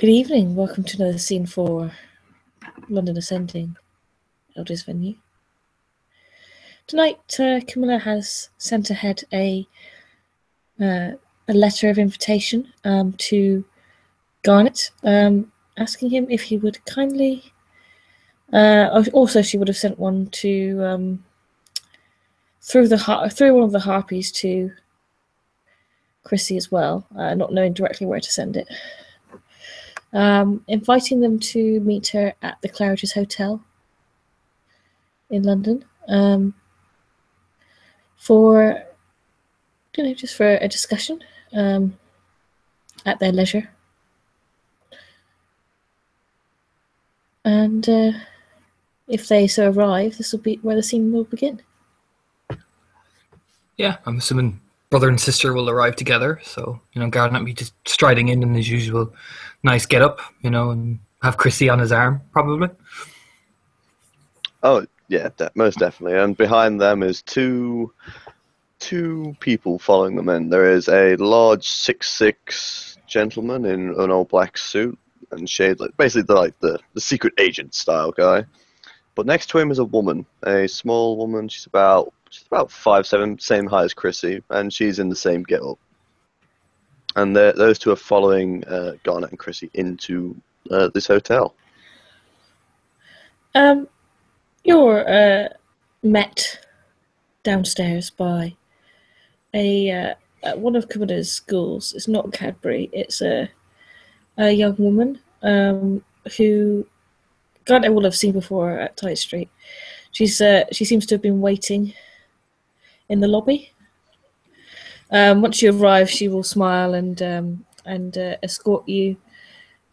Good evening. Welcome to another scene for London Ascending, Elders Venue. Tonight, Camilla has sent ahead a letter of invitation to Garnet, asking him if he would kindly. Also, she would have sent one to through one of the harpies to Chrissy as well, not knowing directly where to send it. Inviting them to meet her at the Claridge's Hotel in London for, just for a discussion at their leisure. And if they so arrive, this will be where the scene will begin. Yeah, I'm assuming brother and sister will arrive together. So, Garnet will be just striding in his usual nice get-up, and have Chrissy on his arm, probably. Oh, yeah, most definitely. And behind them is two people following them in. There is a large 6'6" gentleman in an all black suit and shade, basically the secret agent style guy. But next to him is a woman, a small woman. She's about 5'7", same height as Chrissy, and she's in the same get-up. And those two are following Garnet and Chrissy into this hotel. You're met downstairs by one of Camilla's schools. It's not Cadbury. It's a young woman who Garnet will have seen before at Tite Street. She seems to have been waiting in the lobby. Once you arrive, she will smile and escort you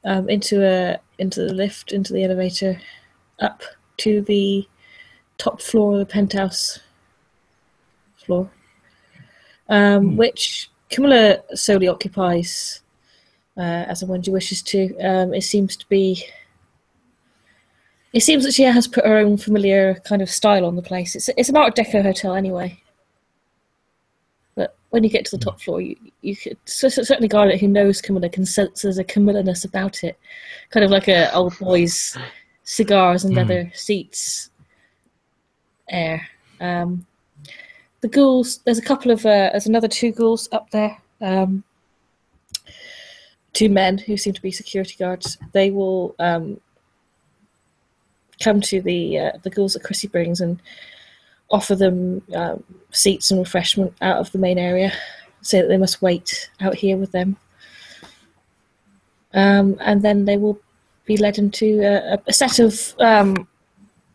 into the lift, into the elevator, up to the top floor of the penthouse floor, which Camilla solely occupies as and when she wishes to. It seems that she has put her own familiar kind of style on the place. It's an Art Deco hotel anyway. But when you get to the top floor, you could certainly Garnet, who knows Camilla, can sense there's a Camilla-ness about it, kind of like a old boys' cigars and leather seats air. The ghouls, there's another two ghouls up there. Two men who seem to be security guards. They will come to the ghouls that Chrissy brings and offer them seats and refreshment out of the main area, say that they must wait out here with them. And then they will be led into a set of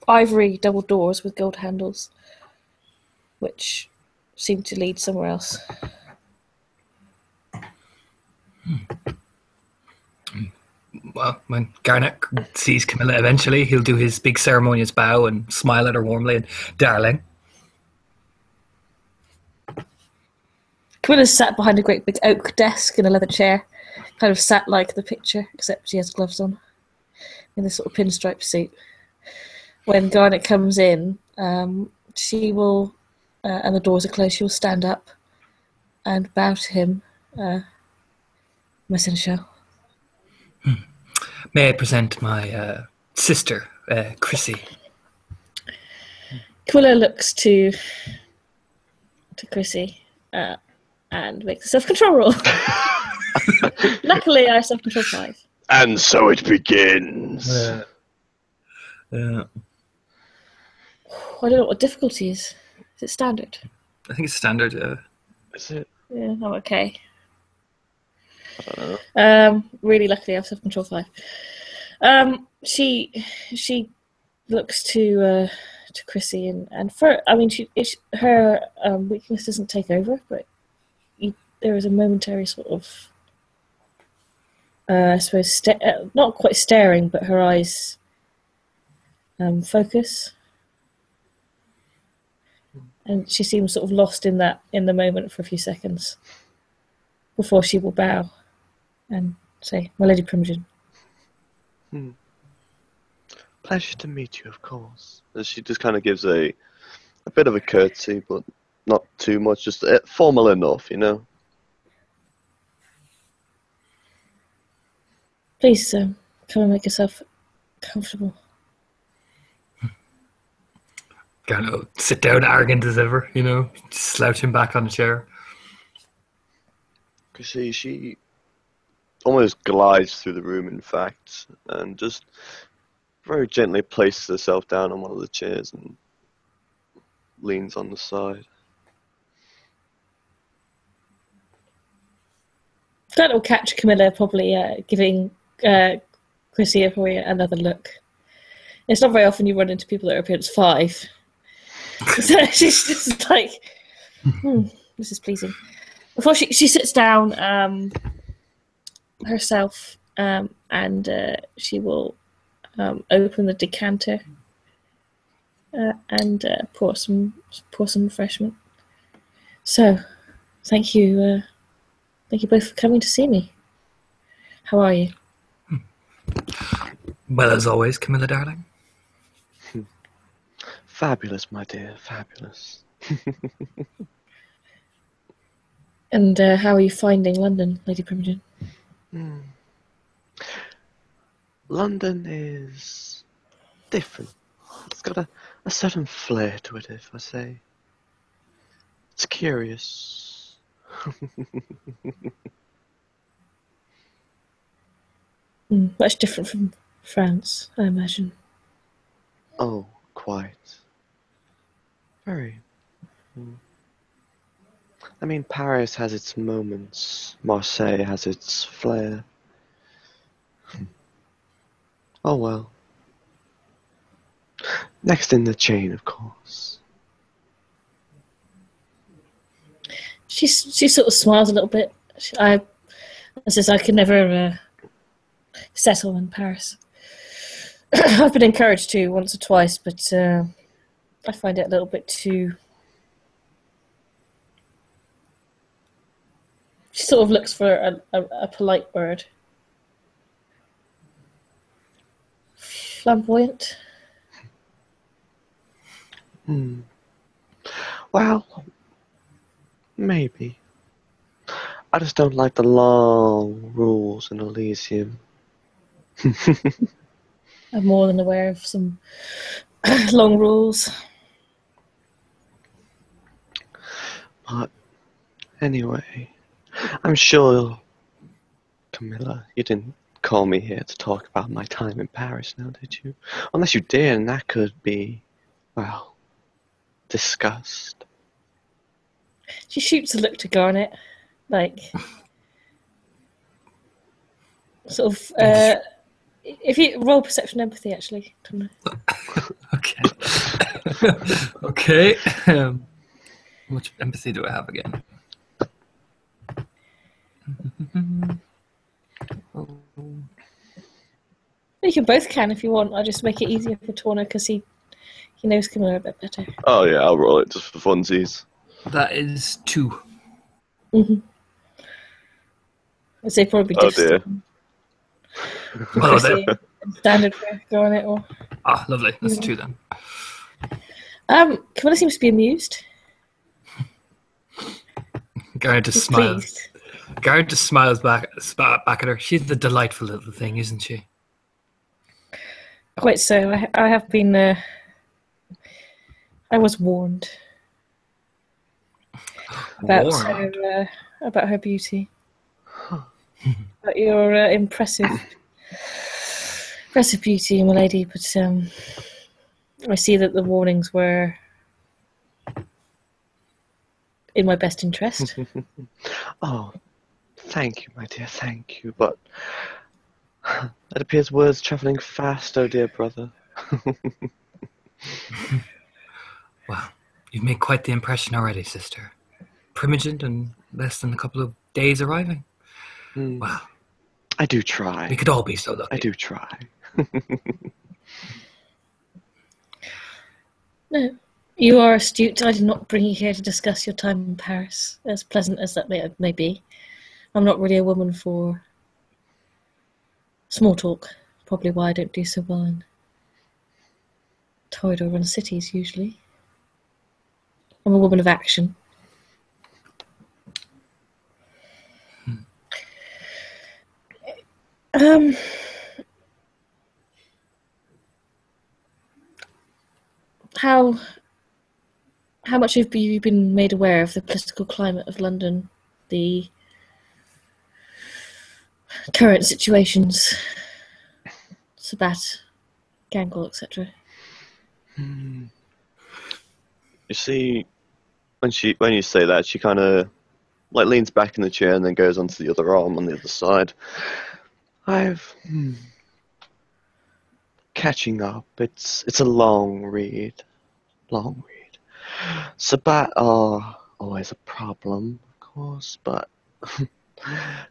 ivory double doors with gold handles, which seem to lead somewhere else. Well, when Garnet sees Camilla eventually, he'll do his big ceremonious bow and smile at her warmly and, "Darling." Camilla's sat behind a great big oak desk in a leather chair, kind of sat like the picture, except she has gloves on, in this sort of pinstripe suit. When Garnet comes in, she will, and the doors are closed, she will stand up and bow to him. My seneschal. May I present my sister, Chrissy? Camilla looks to Chrissy and makes a self-control roll. Luckily, I have self-control 5. And so it begins. I don't know what difficulty is. Is it standard? I think it's standard, yeah. Is it? Yeah, I'm okay. I don't know. Really luckily I have self-control 5. She looks to Chrissy and her weakness doesn't take over, but there is a momentary sort of I suppose not quite staring, but her eyes focus, and she seems sort of lost in the moment for a few seconds before she will bow and say, "My Lady Primogen." Pleasure to meet you, of course. And she just kind of gives a bit of a curtsy, but not too much, just formal enough, Please come and make yourself comfortable. Garnet sit down, arrogant as ever, slouching back on the chair. She almost glides through the room, in fact, and just very gently places herself down on one of the chairs and leans on the side. That will catch Camilla probably giving Chrissy another look. It's not very often you run into people that are appearance 5. So she's just like, this is pleasing. Before she sits down herself and she will open the decanter and pour some refreshment. So, thank you both for coming to see me. How are you? Well, as always, Camilla, darling. Fabulous, my dear, fabulous. And how are you finding London, Lady Primogen? London is different. It's got a certain flair to it, if I say. It's curious. Much different from France, I imagine. Oh, quite. Very. I mean, Paris has its moments. Marseille has its flair. Oh well. Next in the chain, of course. She sort of smiles a little bit. I could never settle in Paris. I've been encouraged to once or twice, but I find it a little bit too... She sort of looks for a polite word. Flamboyant? Well, maybe. I just don't like the long rules in Elysium. I'm more than aware of some long rules. But anyway, I'm sure, Camilla, you didn't call me here to talk about my time in Paris now, did you? Unless you did, and that could be, well, discussed. She shoots a look to Garnet, like, sort of, if you roll perception empathy, actually. Okay. Okay. How much empathy do I have again? You can both if you want. I'll just make it easier for Torna because he knows Camilla a bit better. Oh yeah, I'll roll it just for funsies. That is 2. I'd say probably Oh dear. Oh, there. Standard for Garnet or... Ah, lovely. That's 2 then. Camilla seems to be amused. Garnet just She's smiles. pleased. Garnet just smiles back at her. She's the delightful little thing, isn't she? Quite so. I have been... I was warned about her beauty. About your impressive beauty, my lady, but I see that the warnings were in my best interest. Oh, thank you, my dear, thank you. But it appears words travelling fast, oh dear brother. Well, you've made quite the impression already, sister. Primogen in less than a couple of days arriving. Well, I do try. we could all be so lucky. I do try. No, you are astute. I did not bring you here to discuss your time in Paris, as pleasant as that may be. I'm not really a woman for small talk. Probably why I don't do so well in torrid-run cities, usually. I'm a woman of action. how much have you been made aware of the political climate of London, the current situations, Sabat, Gangle, etc.? You see, when you say that, she kind of like leans back in the chair and then goes onto the other arm on the other side. I've catching up. It's a long read. Sabat are always a problem, of course, but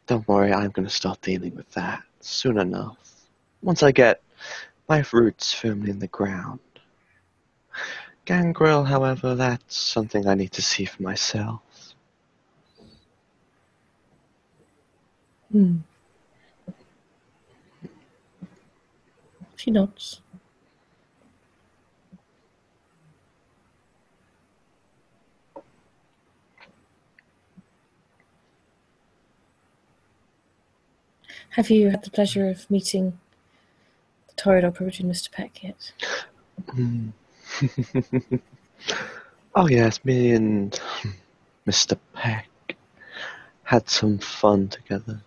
don't worry, I'm going to start dealing with that soon enough. Once I get my roots firmly in the ground. Gangrel, however, that's something I need to see for myself. She nods. Have you had the pleasure of meeting the Toreador Protein Mr. Peck yet? Oh yes, me and Mr. Peck had some fun together.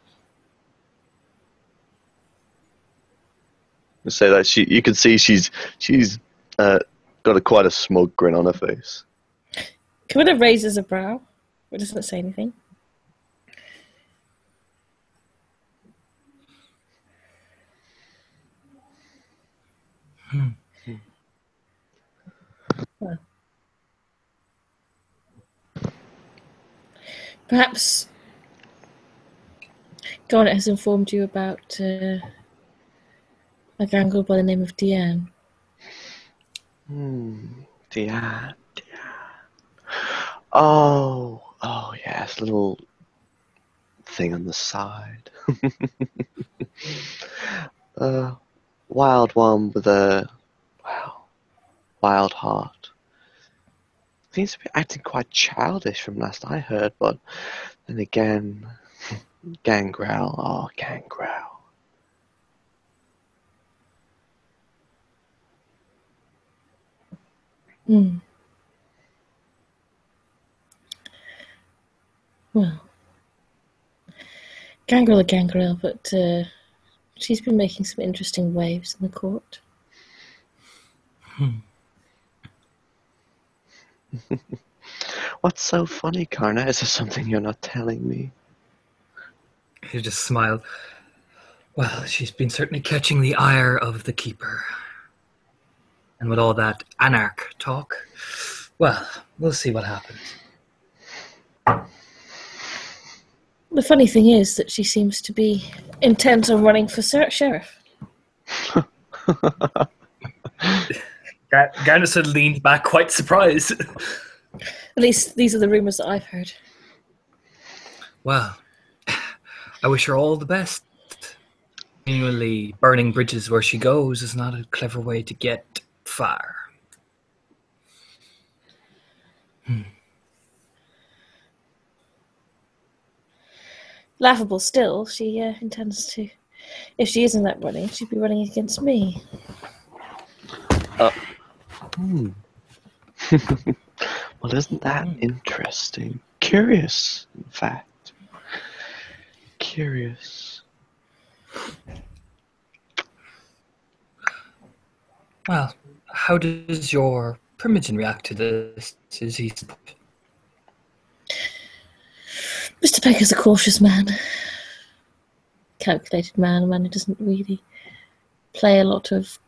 I say that you can see she's got quite a smug grin on her face. Camilla raises a brow, but doesn't say anything. Well, perhaps Garnet has informed you about a Gangle by the name of Deanne. Deanne. Oh yes, little thing on the side. Wild one with a wild heart. Seems to be acting quite childish from last I heard, but then again, Gangrel. Well, Gangrel, but she's been making some interesting waves in the court. What's so funny, Karna? Is there something you're not telling me? He just smiled. Well, she's been certainly catching the ire of the Keeper. And with all that anarch talk, well, we'll see what happens. The funny thing is that she seems to be intent on running for sheriff. Garnison leaned back quite surprised. At least these are the rumours that I've heard. Well, I wish her all the best. Continually burning bridges where she goes is not a clever way to get far. Laughable still, she intends to... If she isn't that running, she'd be running against me. Well, isn't that interesting? Curious, in fact. Curious. Well, how does your Primogen react to this? Is he... Mr. Pecker's a cautious man. Calculated man, a man who doesn't really play a lot of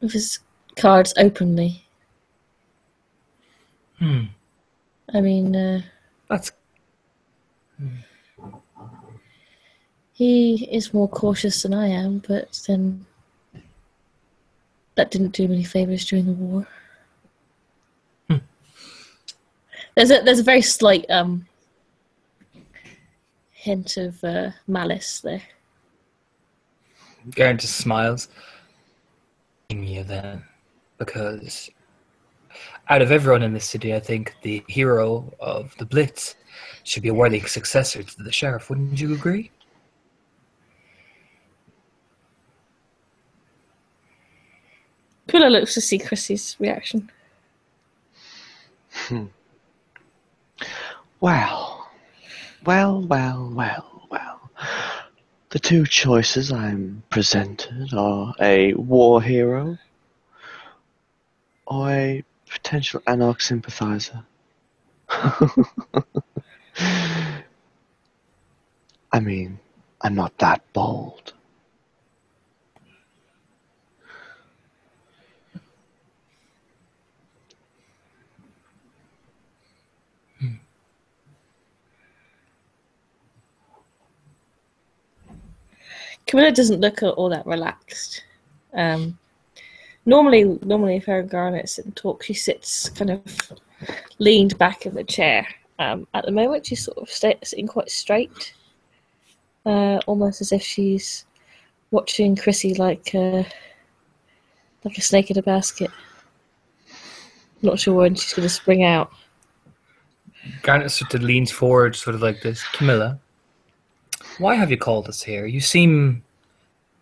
his cards openly. I mean, That's... he is more cautious than I am, but then that didn't do him any favours during the war. There's a very slight hint of malice there. Garen just smiles. You then, because out of everyone in this city, I think the hero of the Blitz should be a worthy successor to the sheriff. Wouldn't you agree? Quilla looks to see Chrissy's reaction. Well, well. The two choices I'm presented are a war hero or a potential Anarch sympathizer. I mean, I'm not that bold. Camilla doesn't look all that relaxed. Normally, if her and Garnet sit and talk, she sits kind of leaned back in the chair. At the moment, she's sort of sitting quite straight, almost as if she's watching Chrissy like a snake in a basket. Not sure when she's going to spring out. Garnet sort of leans forward, sort of like this. Camilla, why have you called us here? You seem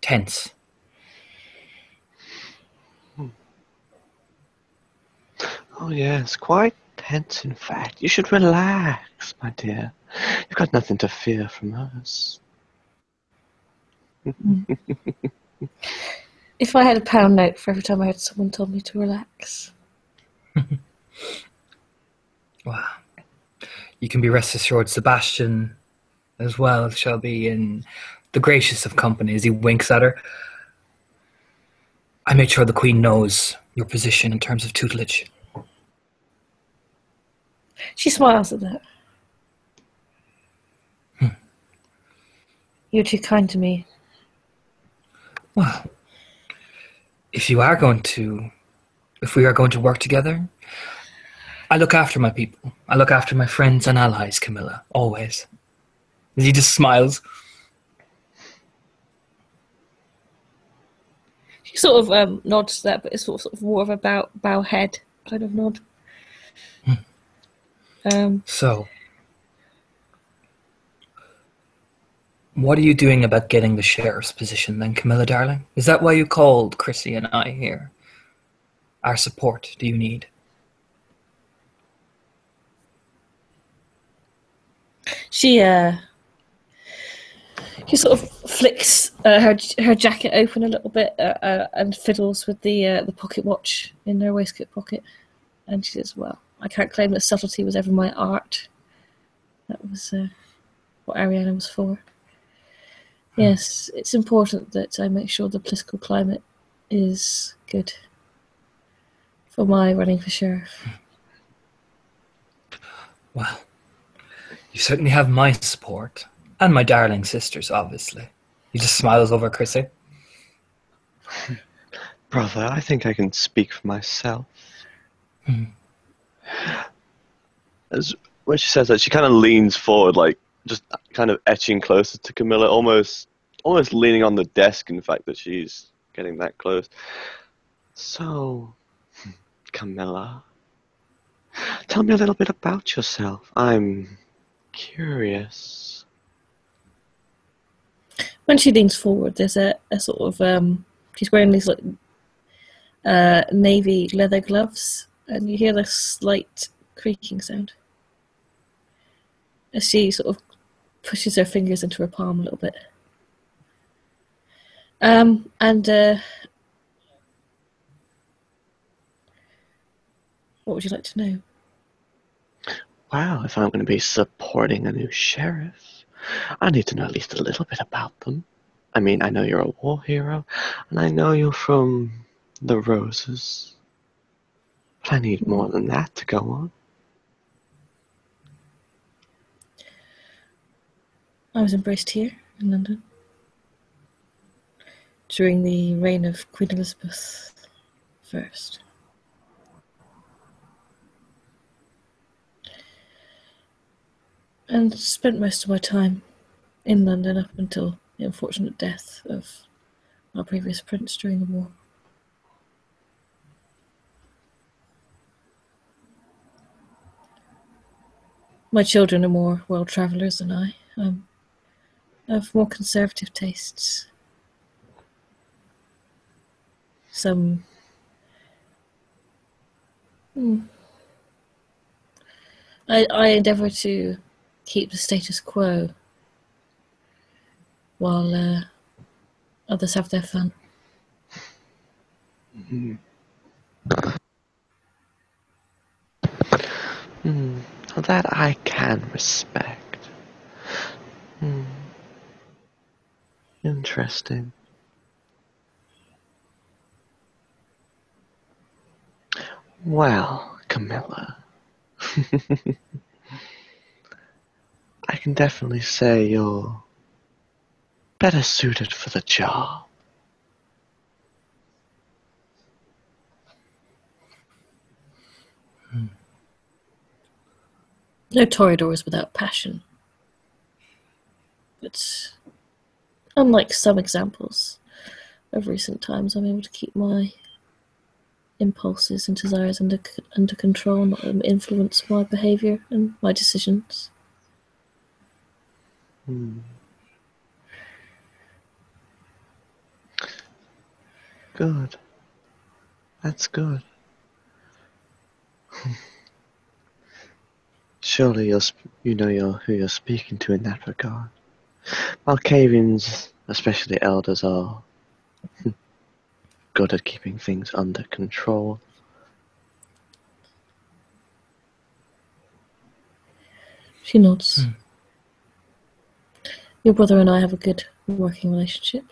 tense. Oh yes, quite tense in fact. You should relax, my dear. You've got nothing to fear from us. If I had a pound note for every time I heard someone told me to relax. Wow. You can be rest assured Sebastian as well shall be in the gracious of company as he winks at her. I made sure the Queen knows your position in terms of tutelage. She smiles at that. You're too kind to me. Well, if we are going to work together, I look after my people. I look after my friends and allies, Camilla, always. He just smiles. She sort of nods to that, but it's sort of more of a bow head kind of nod. So, what are you doing about getting the sheriff's position then, Camilla, darling? Is that why you called Chrissy and I here? Our support do you need? She sort of flicks her jacket open a little bit and fiddles with the pocket watch in her waistcoat pocket, and she says, "Well, I can't claim that subtlety was ever my art. That was what Ariana was for. Yes, it's important that I make sure the political climate is good for my running for sheriff." Well, you certainly have my support. And my darling sisters, obviously. He just smiles over Chrissy. Brother, I think I can speak for myself. When she says that, she kind of leans forward, like just kind of etching closer to Camilla, almost leaning on the desk. In fact, that she's getting that close. So, Camilla, tell me a little bit about yourself. I'm curious. When she leans forward, there's a sort of she's wearing these like navy leather gloves, and you hear this slight creaking sound as she sort of pushes her fingers into her palm a little bit. What would you like to know? Wow, if I'm going to be supporting a new sheriff, I need to know at least a little bit about them. I mean, I know you're a war hero, and I know you're from the Roses. But I need more than that to go on. I was embraced here in London during the reign of Queen Elizabeth I. And spent most of my time in London up until the unfortunate death of our previous prince during the war. My children are more world travellers than I. I have more conservative tastes. Some I endeavour to keep the status quo while others have their fun. That I can respect. Interesting. Well, Camilla, I can definitely say you're better suited for the job. No Toreador is without passion. But unlike some examples of recent times, I'm able to keep my impulses and desires under control, not let them influence my behaviour and my decisions. Good. That's good. Surely you know who you're speaking to in that regard. Malkavians, especially elders, are good at keeping things under control. She nods. Your brother and I have a good working relationship.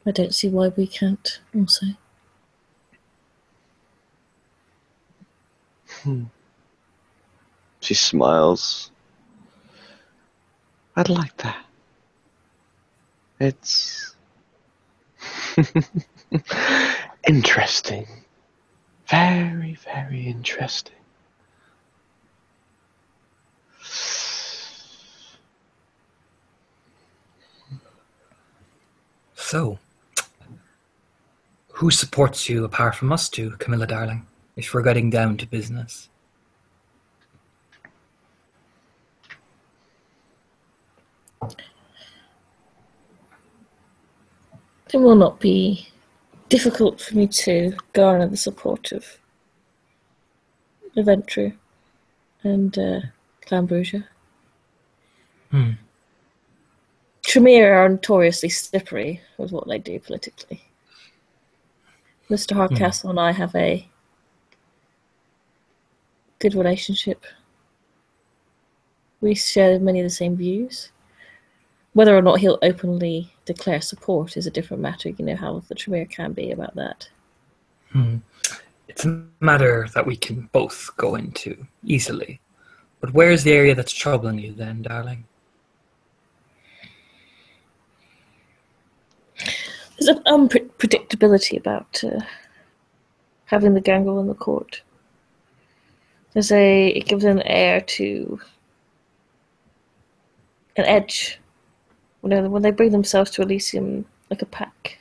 I don't see why we can't also. She smiles. I'd like that. It's interesting. Very, very interesting. So, who supports you apart from us two, Camilla darling, if we're getting down to business? It will not be difficult for me to garner the support of Aventru and Clan Brugia. Tremere are notoriously slippery with what they do politically. Mr. Hardcastle and I have a good relationship. We share many of the same views. Whether or not he'll openly declare support is a different matter. You know how the Tremere can be about that. It's a matter that we can both go into easily. But where's the area that's troubling you then, darling? There's an unpredictability about having the gangle in the court. It gives an air to an edge when they bring themselves to Elysium like a pack,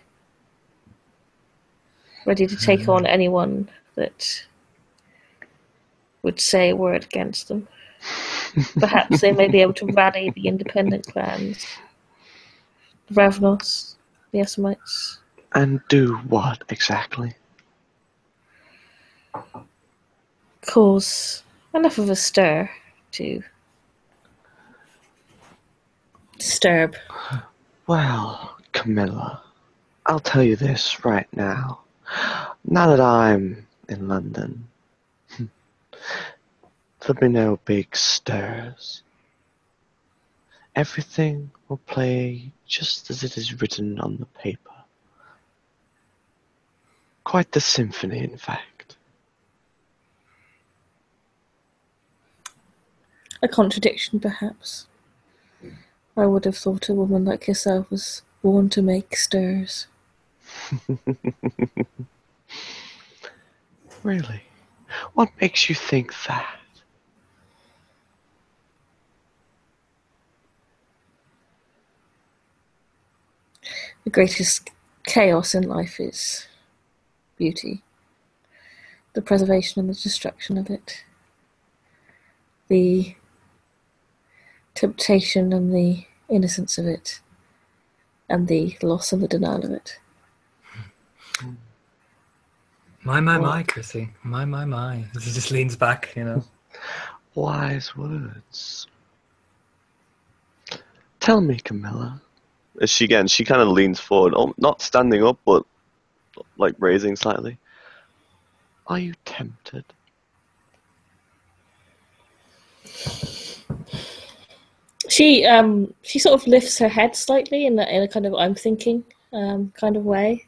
ready to take on anyone that would say a word against them. Perhaps they may be able to rally the independent clans, the Ravnos, the Assamites. And do what exactly? Cause enough of a stir to disturb. Well, Camilla, I'll tell you this right now. Now that I'm in London, there'll be no big stirs. Everything will play just as it is written on the paper. Quite the symphony, in fact. A contradiction, perhaps. I would have thought a woman like yourself was born to make stirs. Really? What makes you think that? The greatest chaos in life is beauty. The preservation and the destruction of it. The temptation and the innocence of it. And the loss and the denial of it. My, Chrissy. My. He just leans back, you know. Wise words. Tell me, Camilla. As she kind of leans forward, not standing up, but like raising slightly. Are you tempted? She sort of lifts her head slightly in a kind of I'm thinking kind of way,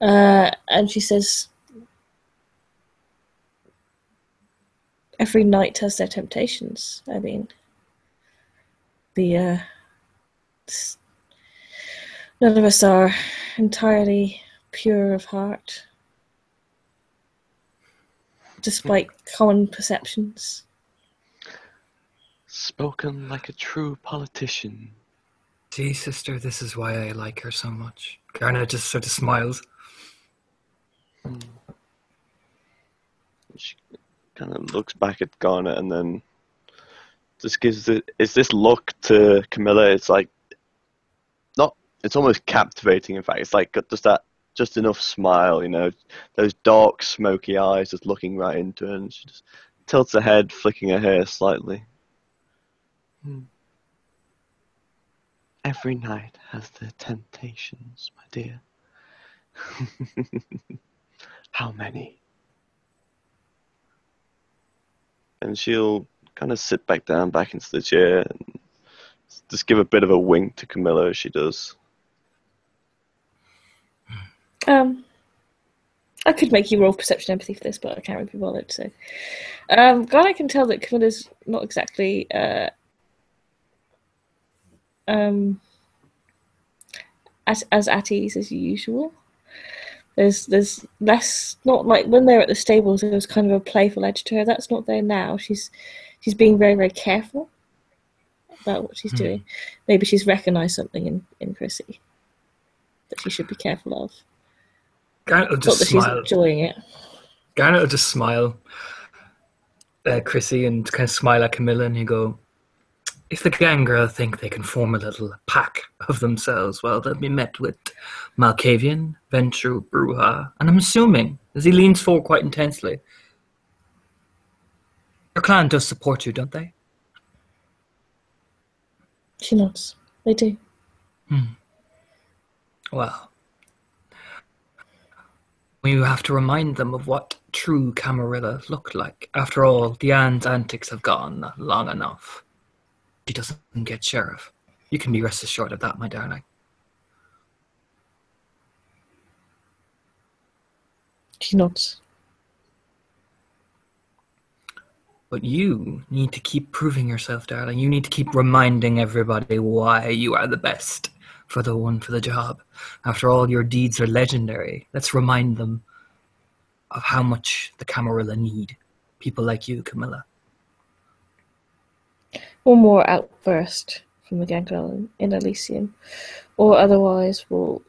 and she says, "Every knight has their temptations. I mean, none of us are entirely pure of heart, despite common perceptions." Spoken like a true politician. See, sister, this is why I like her so much. Garnet just sort of smiles. She kind of looks back at Garnet and then just gives this look to Camilla. It's like it's almost captivating. In fact, it's like just enough smile, those dark, smoky eyes just looking right into her, and she just tilts her head, flicking her hair slightly. Every night has their temptations, my dear. How many? And she'll kind of sit back into the chair, and just give a bit of a wink to Camilla as she does. I could make you roll perception empathy for this, but I can't really be bothered. So, God, I can tell that Camilla's not exactly as at ease as usual. There's less, not like when they're at the stables, there was kind of a playful edge to her. That's not there now. She's being very, very careful about what she's doing. Maybe she's recognised something in Chrissy that she should be careful of. Garnet will just smile. She's enjoying it. Garnet will just smile at Chrissy and kind of smile at Camilla, and you go, if the gang girl think they can form a little pack of themselves, well, they'll be met with Malkavian, Ventrue, Brujah, and I'm assuming, as he leans forward quite intensely, your clan does support you, don't they? She nods. They do. Well, we have to remind them of what true Camarilla looked like. After all, Diane's antics have gone long enough. She doesn't get sheriff. You can be rest assured of that, my darling. She nods. But you need to keep proving yourself, darling. You need to keep reminding everybody why you are the best for the job. After all, your deeds are legendary. Let's remind them of how much the Camarilla need people like you, Camilla. One more outburst from the gangrel in Elysium, or otherwise we'll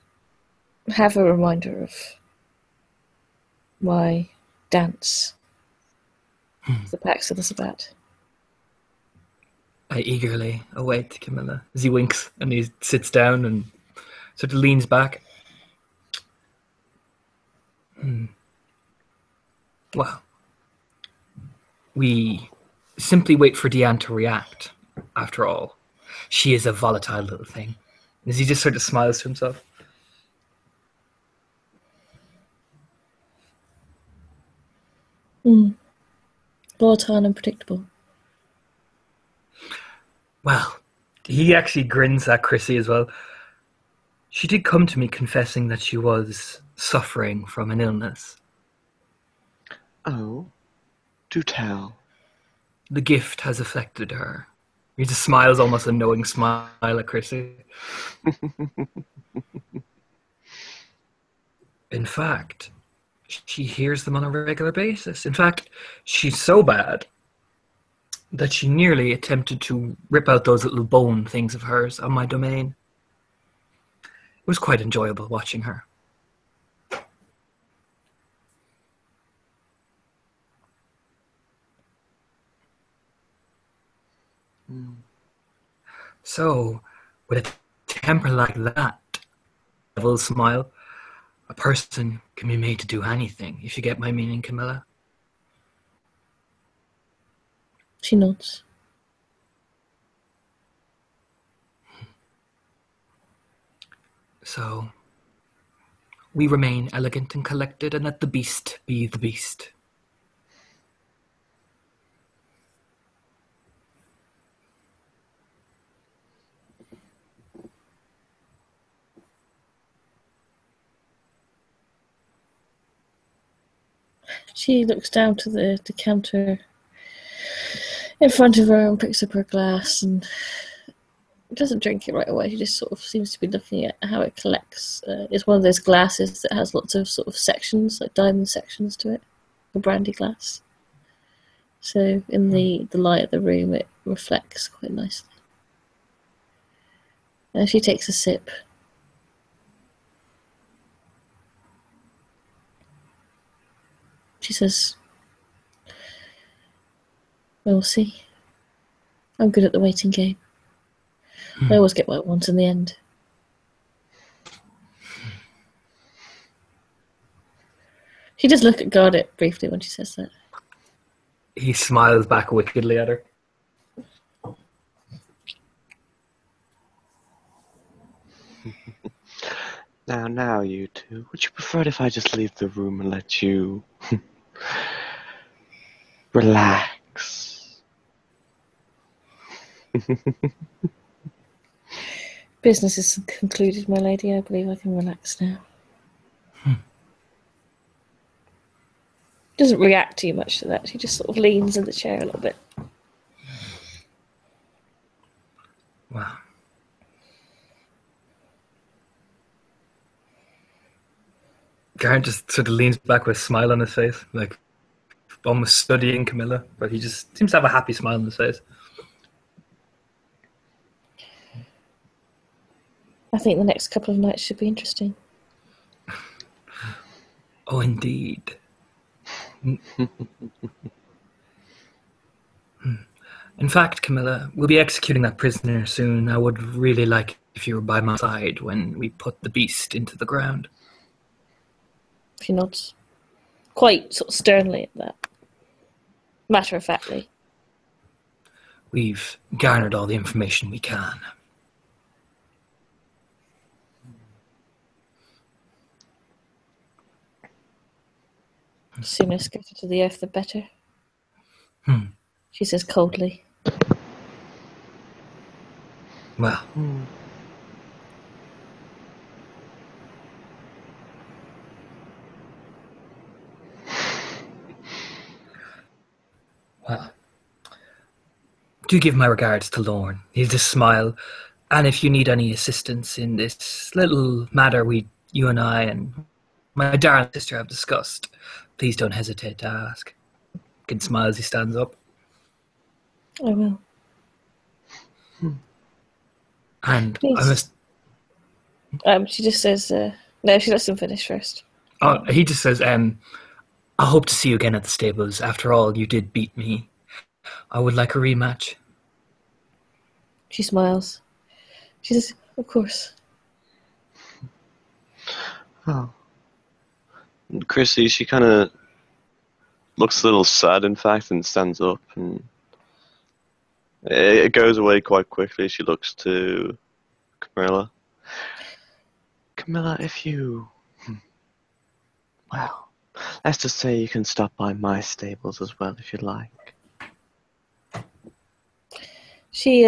have a reminder of my dance. The Pax of the Sabbat. I eagerly await Camilla as he winks and he sits down and sort of leans back. Well, we simply wait for Diane to react. After all, she is a volatile little thing. As he just sort of smiles to himself. Volatile and unpredictable. Well, he actually grins at Chrissy as well. She did come to me confessing that she was suffering from an illness. Oh, do tell. The gift has affected her. He just smiles, almost a knowing smile at Chrissy. In fact, she hears them on a regular basis. In fact, she's so bad that she nearly attempted to rip out those little bone things of hers on my domain. It was quite enjoyable watching her. So, with a temper like that, devil smile, a person can be made to do anything, if you get my meaning, Camilla. She nods. So, we remain elegant and collected, and let the beast be the beast. She looks down to the counter in front of her and picks up her glass and doesn't drink it right away. She just sort of seems to be looking at how it collects. It's one of those glasses that has lots of sort of sections, like diamond sections to it, a brandy glass. So in the light of the room, it reflects quite nicely. And she takes a sip. She says, "We'll see. I'm good at the waiting game. I always get what I want in the end." She does look at Garnet briefly when she says that. He smiles back wickedly at her. Now, you two. Would you prefer it if I just leave the room and let you relax? Business is concluded, my lady. I believe I can relax now. Doesn't react too much to that. She just sort of leans in the chair a little bit. Wow. Garrett just sort of leans back with a smile on his face, like almost studying Camilla, but he just seems to have a happy smile on his face. I think the next couple of nights should be interesting. Oh, indeed. In fact, Camilla, we'll be executing that prisoner soon. I would really like if you were by my side when we put the beast into the ground. She nods. Quite sort of sternly at that. Matter of factly. We've garnered all the information we can. Sooner scattered to the earth, the better. She says coldly. Well, do give my regards to Lorne. He'll just smile. And if you need any assistance in this little matter you and I and my darling sister have discussed, please don't hesitate to ask. He smiles as he stands up. I will. And Please. I must... She just says, no, she lets him finish first. Oh, he just says, I hope to see you again at the stables. After all, you did beat me. I would like a rematch. She smiles. She says, of course. Oh. Chrissy, she kind of looks a little sad, in fact, and stands up, and it goes away quite quickly. She looks to Camilla. Camilla, if you... Well, let's just say you can stop by my stables as well, if you'd like. She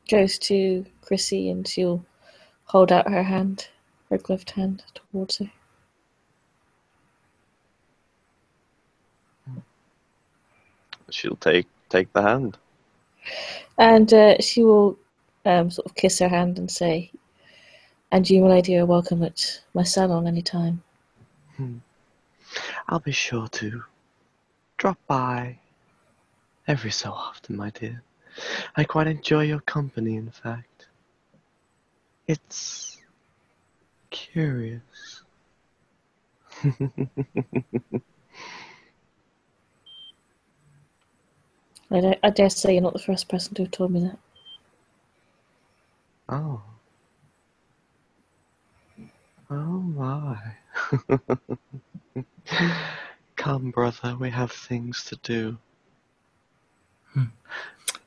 goes to Chrissy and she'll hold out her hand, her gloved hand, towards her. She'll take the hand. And she will sort of kiss her hand and say, "And you, my lady, are welcome at my salon any time." I'll be sure to drop by every so often, my dear. I quite enjoy your company, in fact. It's curious. I dare say you're not the first person to have told me that. Oh. Oh my. Come, brother, we have things to do.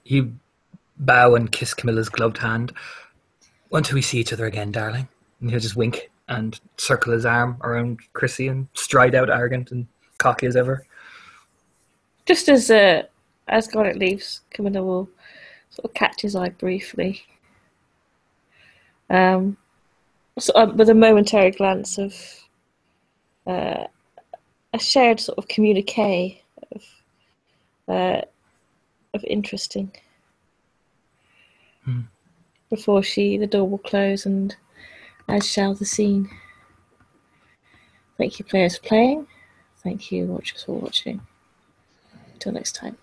You bow and kiss Camilla's gloved hand. Until we see each other again, darling. And he'll just wink and circle his arm around Chrissy and stride out arrogant and cocky as ever. Just as Garnet leaves, Camilla will sort of catch his eye briefly. With a momentary glance of a shared sort of communique of interesting. Before the door will close, and as shall the scene. Thank you, players, for playing. Thank you, watchers, for watching. Until next time.